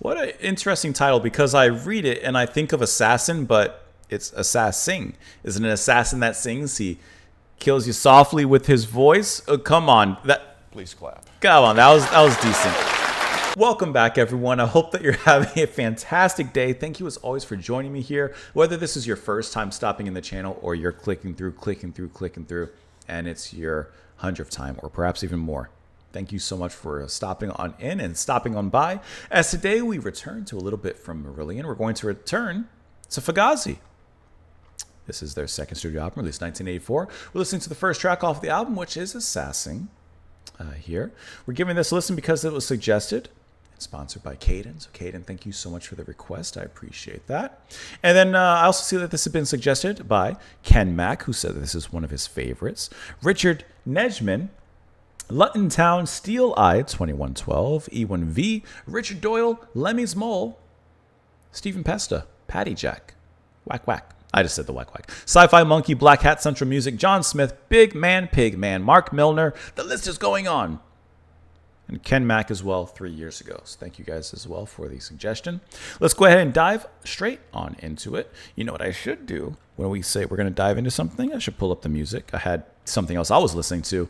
What an interesting title, because I read it and I think of assassin, but it's Assassing. Is it an assassin that sings? He kills you softly with his voice. Oh, come on, Please clap. come on, that was decent. Welcome back, everyone. I hope that you're having a fantastic day. Thank you as always for joining me here. Whether this is your first time stopping in the channel or you're clicking through, and it's your 100th time or perhaps even more. Thank you so much for stopping on in and stopping on by. As today we return to a little bit from Marillion, we're going to return to Fugazi. This is their second studio album, released 1984. We're listening to the first track off the album, which is Assassing. Here, we're giving this a listen because it was suggested. It's sponsored by Caden. So Caden, thank you so much for the request. I appreciate that. And then I also see that this has been suggested by Ken Mack, who said that this is one of his favorites. Richard Nejman, Luton Town, Steel Eye 2112, E1V, Richard Doyle, Lemmy's Mole, Stephen Pesta, Patty Jack, Whack Whack. I just said the whack whack. Sci-Fi Monkey, Black Hat Central Music, John Smith, Big Man, Pig Man, Mark Milner. The list is going on. And Ken Mack as well 3 years ago. So thank you guys as well for the suggestion. Let's go ahead and dive straight on into it. You know what I should do when we say we're going to dive into something? I should pull up the music. I had something else I was listening to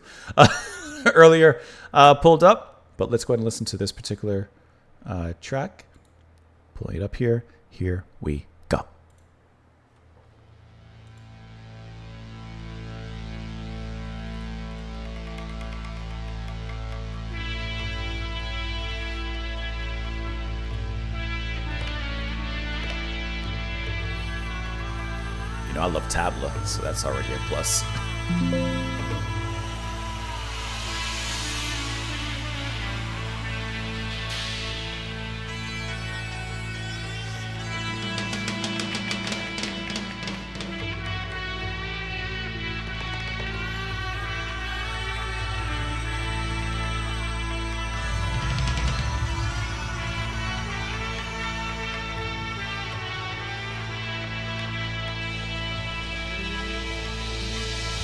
earlier pulled up, but let's go ahead and listen to this particular track. Pulling it up here. Here we go. You know, I love tabla, so that's already a plus.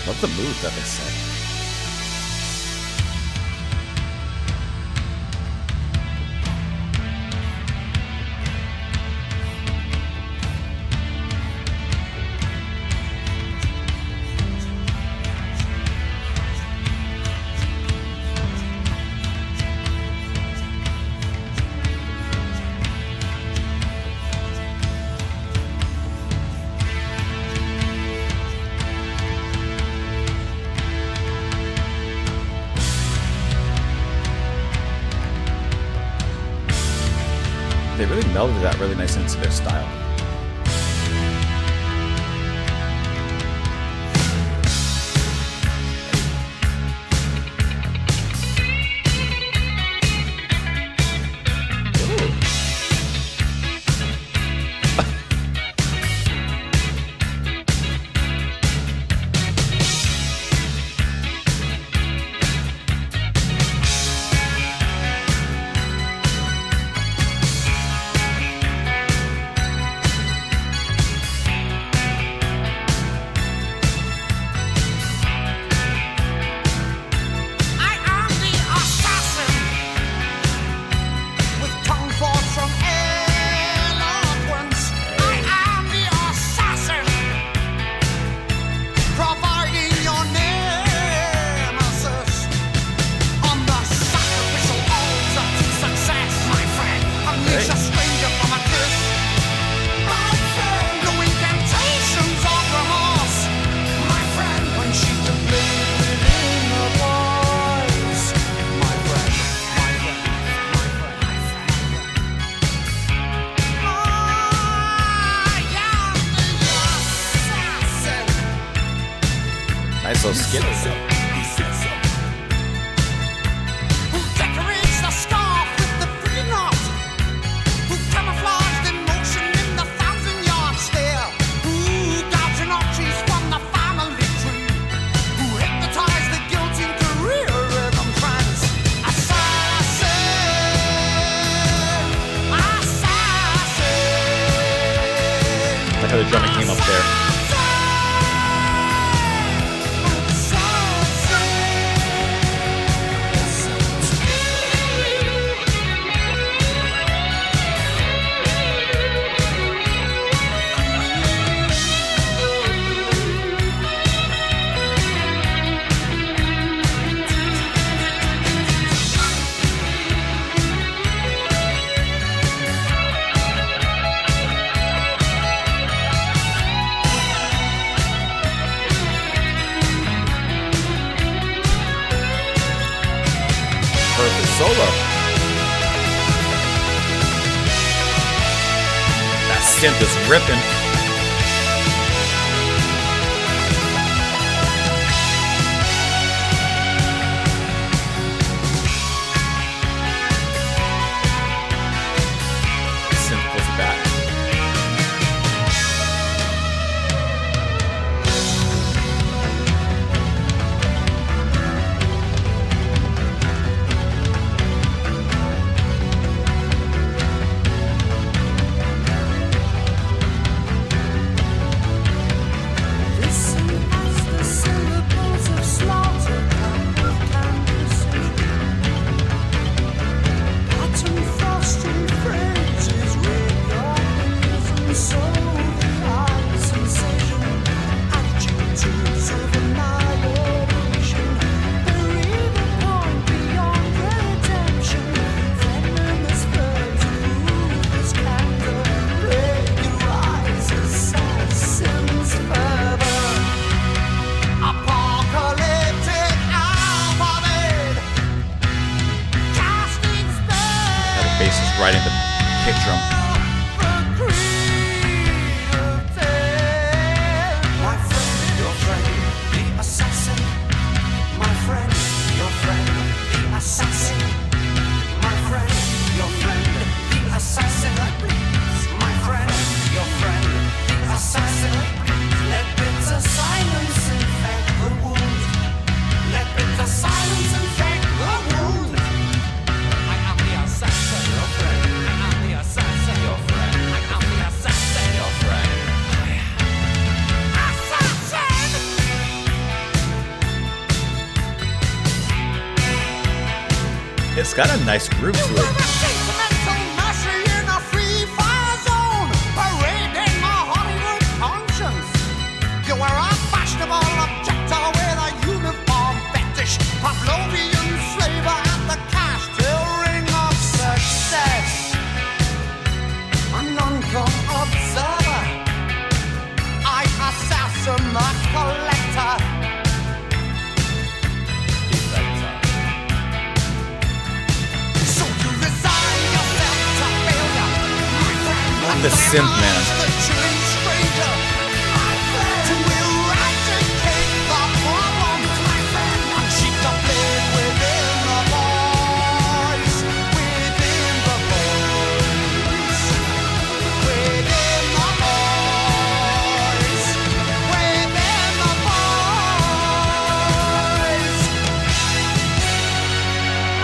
Love the mood that they set. They really melded that really nice into their style. Nice little skit. Like how the drumming came up there. synth is ripping. Right in the kick drum. My friend, your friend, the assassin. My friend, your friend, the assassin. My friend, your friend, the assassin. My friend, your friend, the assassin. Let bitter silence infect the wound. Let bitter silence infect the wound. I am the assassin, your friend. I am the assassin, your friend. I am the assassin, your friend. Assassin! It's got a nice groove to it. Sentimental mercy in a free fire zone, parading my Hollywood conscience. You were a fashionable objector with a uniform fetish, Pavlovian flavor at the cash till ring of success. A non-com observer, I assassin the collector. So you resign yourself to failure, my friend. The synth, man. The chilling stranger, my friend. To eradicate the problem, my friend. Unsheath the blade within the voice, within the voice, within the voice, within the voice.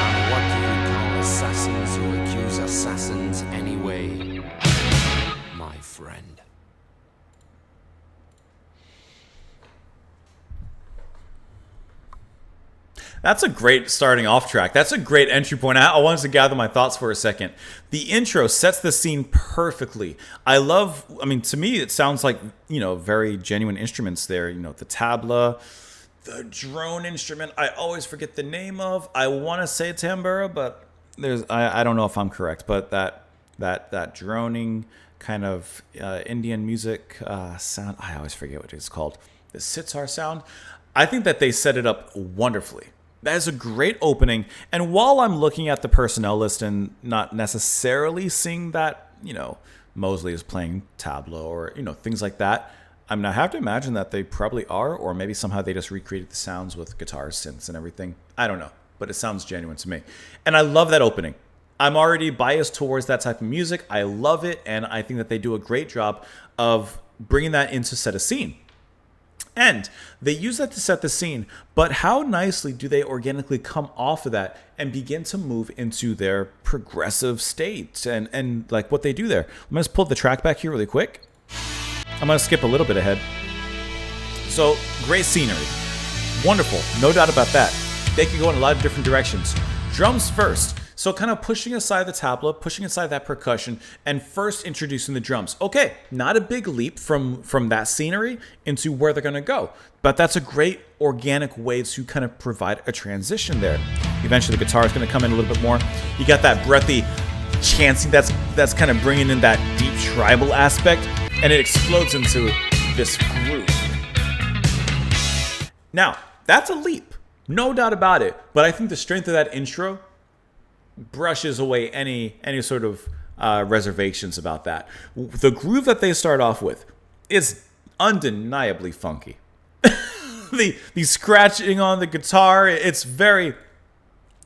And what do you call assassins who accuse assassins anyway, my friend? That's a great starting off track. That's a great entry point. I wanted to gather my thoughts for a second. The intro sets the scene perfectly. I mean, to me, it sounds like, very genuine instruments there. The tabla, the drone instrument, I always forget the name of. I want to say tambura, but I don't know if I'm correct. But that droning kind of Indian music sound, I always forget what it's called. The sitar sound. I think that they set it up wonderfully. That is a great opening. And while I'm looking at the personnel list and not necessarily seeing that, Mosley is playing tabla or, things like that, I mean, I have to imagine that they probably are, or maybe somehow they just recreated the sounds with guitars, synths, and everything. I don't know, but it sounds genuine to me. And I love that opening. I'm already biased towards that type of music. I love it, and I think that they do a great job of bringing that in to set a scene. And they use that to set the scene, but how nicely do they organically come off of that and begin to move into their progressive state and like what they do there. I'm going to pull the track back here really quick. I'm going to skip a little bit ahead. So, great scenery. Wonderful. No doubt about that. They can go in a lot of different directions. Drums first. So kind of pushing aside the tabla, pushing aside that percussion, and first introducing the drums. Okay, not a big leap from that scenery into where they're going to go. But that's a great organic way to kind of provide a transition there. Eventually the guitar is going to come in a little bit more. You got that breathy chanting that's kind of bringing in that deep tribal aspect, and it explodes into this groove. Now, that's a leap. No doubt about it. But I think the strength of that intro brushes away any sort of reservations about that. The groove that they start off with is undeniably funky. the scratching on the guitar, it's very,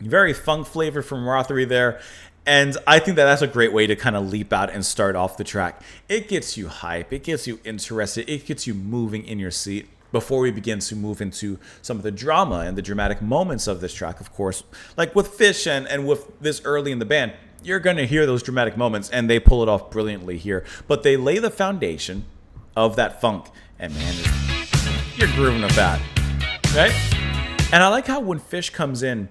very funk flavor from Rothery there. And I think that that's a great way to kind of leap out and start off the track. It gets you hype. It gets you interested. It gets you moving in your seat before we begin to move into some of the drama and the dramatic moments of this track, of course. Like with Fish and with this early in the band, you're going to hear those dramatic moments, and they pull it off brilliantly here. But they lay the foundation of that funk, and man, you're grooving with that, right? And I like how when Fish comes in,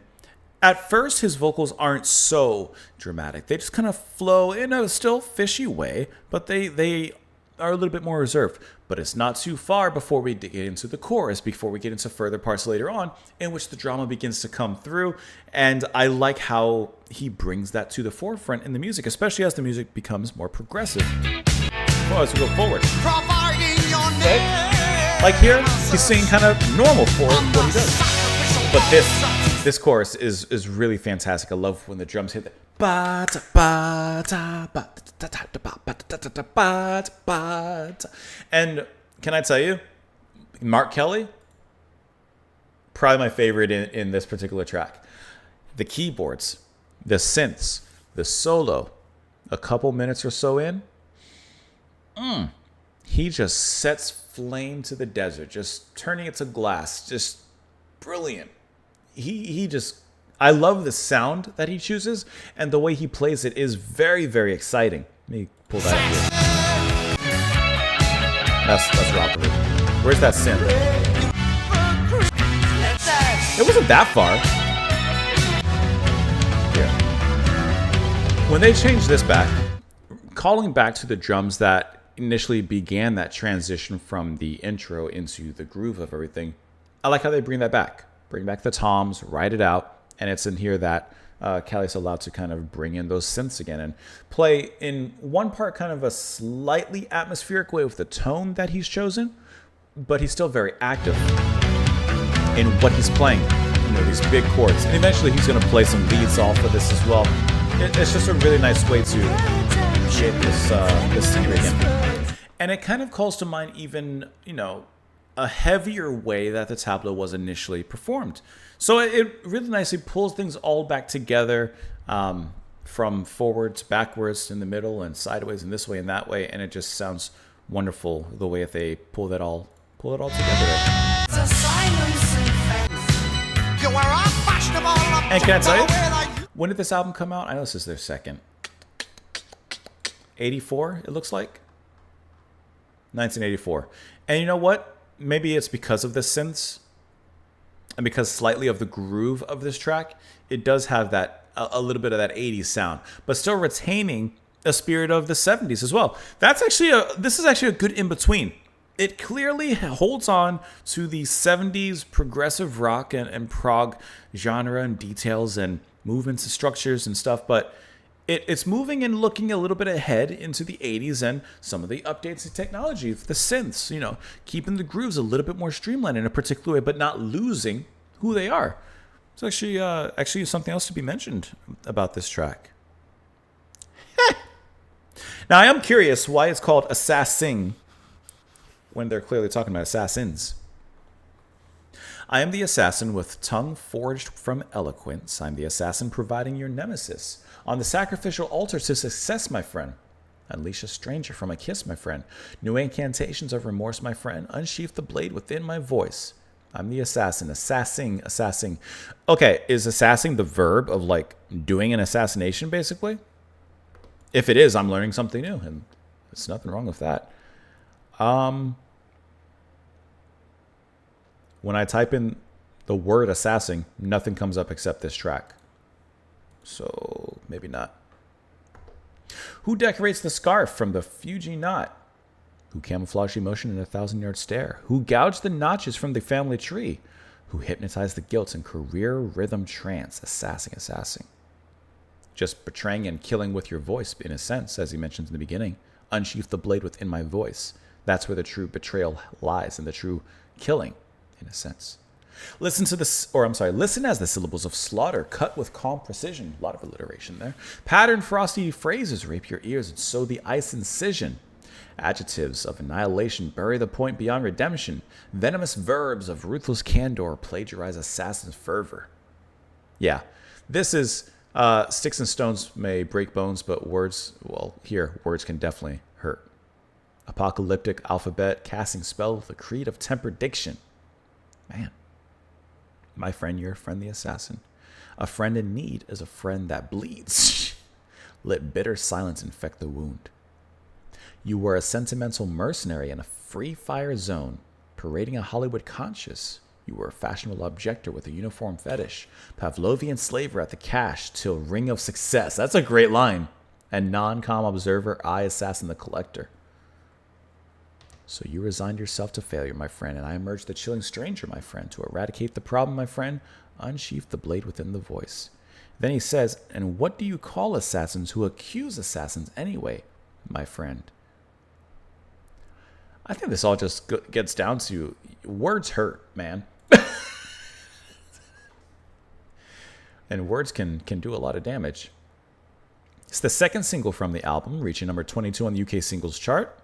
at first, his vocals aren't so dramatic. They just kind of flow in a still fishy way, but they are a little bit more reserved. But it's not too far before we get into the chorus, before we get into further parts later on, in which the drama begins to come through. And I like how he brings that to the forefront in the music, especially as the music becomes more progressive as we go forward. Okay? Like here, he's singing kind of normal for what he does. But this chorus is really fantastic. I love when the drums hit that. And can I tell you, Mark Kelly, probably my favorite in this particular track. The keyboards, the synths, the solo, a couple minutes or so in, he just sets flame to the desert, just turning it to glass, just brilliant. He just, I love the sound that he chooses, and the way he plays it is very, very exciting. Let me pull that up here. That's Rothery. Where's that synth? It wasn't that far. Yeah. When they changed this back, calling back to the drums that initially began that transition from the intro into the groove of everything, I like how they bring that back. Bring back the toms, write it out, and it's in here that Kelly's allowed to kind of bring in those synths again and play in one part kind of a slightly atmospheric way with the tone that he's chosen, but he's still very active in what he's playing. You know, these big chords. And eventually he's going to play some leads off of this as well. It's just a really nice way to get this singer again. And it kind of calls to mind even, you know, a heavier way that the tableau was initially performed. So it really nicely pulls things all back together, from forwards, backwards, in the middle, and sideways, and this way and that way, and it just sounds wonderful the way that they pull it all together. And can I tell you, when did this album come out? I know this is their second. 84, it looks like. 1984. And you know what? Maybe it's because of the synths and because slightly of the groove of this track, it does have that a little bit of that 80s sound, but still retaining a spirit of the 70s as well. This is actually a good in-between. It clearly holds on to the 70s progressive rock and prog genre and details and movements and structures and stuff, but it's moving and looking a little bit ahead into the 80s and some of the updates in technology, the synths, you know, keeping the grooves a little bit more streamlined in a particular way, but not losing who they are. It's actually something else to be mentioned about this track. Now, I am curious why it's called Assassing when they're clearly talking about assassins. I am the assassin with tongue forged from eloquence. I'm the assassin providing your nemesis. On the sacrificial altar to success, my friend. Unleash a stranger from a kiss, my friend. New incantations of remorse, my friend. Unsheath the blade within my voice. I'm the assassin. Assassing. Okay, is assassing the verb of like doing an assassination, basically? If it is, I'm learning something new, and there's nothing wrong with that. When I type in the word assassin, nothing comes up except this track. So maybe not. Who decorates the scarf from the Fuji knot? Who camouflaged emotion in a 1,000-yard stare? Who gouged the notches from the family tree? Who hypnotized the guilt in career rhythm trance? Assassing. Just betraying and killing with your voice, in a sense, as he mentions in the beginning. Unsheath the blade within my voice. That's where the true betrayal lies, and the true killing, in a sense. Listen as the syllables of slaughter cut with calm precision. A lot of alliteration there. Pattern frosty phrases rape your ears and sow the ice incision. Adjectives of annihilation bury the point beyond redemption. Venomous verbs of ruthless candor plagiarize assassin's fervor. Yeah, this is sticks and stones may break bones, but words can definitely hurt. Apocalyptic alphabet casting spell with a creed of tempered diction. Man. My friend, your friend, the assassin. A friend in need is a friend that bleeds. Let bitter silence infect the wound. You were a sentimental mercenary in a free fire zone, parading a Hollywood conscience. You were a fashionable objector with a uniform fetish, Pavlovian slaver at the cash till ring of success. That's a great line. And non-com observer, I assassin the collector. So you resigned yourself to failure, my friend, and I emerged the chilling stranger, my friend. To eradicate the problem, my friend, unsheath the blade within the voice. Then he says, and what do you call assassins who accuse assassins anyway, my friend? I think this all just gets down to words hurt, man. And words can do a lot of damage. It's the second single from the album, reaching number 22 on the UK singles chart.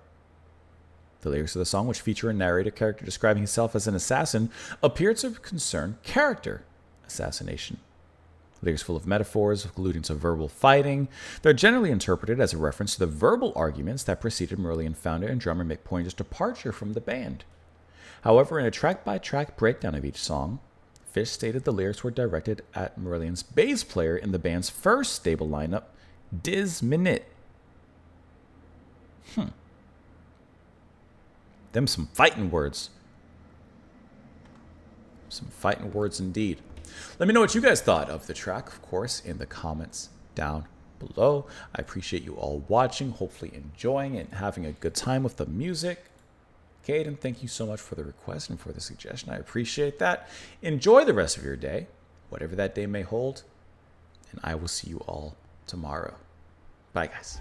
The lyrics of the song, which feature a narrator character describing himself as an assassin, appear to concern character assassination. Lyrics full of metaphors alluding to verbal fighting. They're generally interpreted as a reference to the verbal arguments that preceded Marillion founder and drummer Mick Pointer's departure from the band. However, in a track-by-track breakdown of each song, Fish stated the lyrics were directed at Marillion's bass player in the band's first stable lineup, Diz Minute. Them some fighting words. Some fighting words indeed. Let me know what you guys thought of the track, of course, in the comments down below. I appreciate you all watching, hopefully enjoying and having a good time with the music. Caden, thank you so much for the request and for the suggestion. I appreciate that. Enjoy the rest of your day, whatever that day may hold, and I will see you all tomorrow. Bye, guys.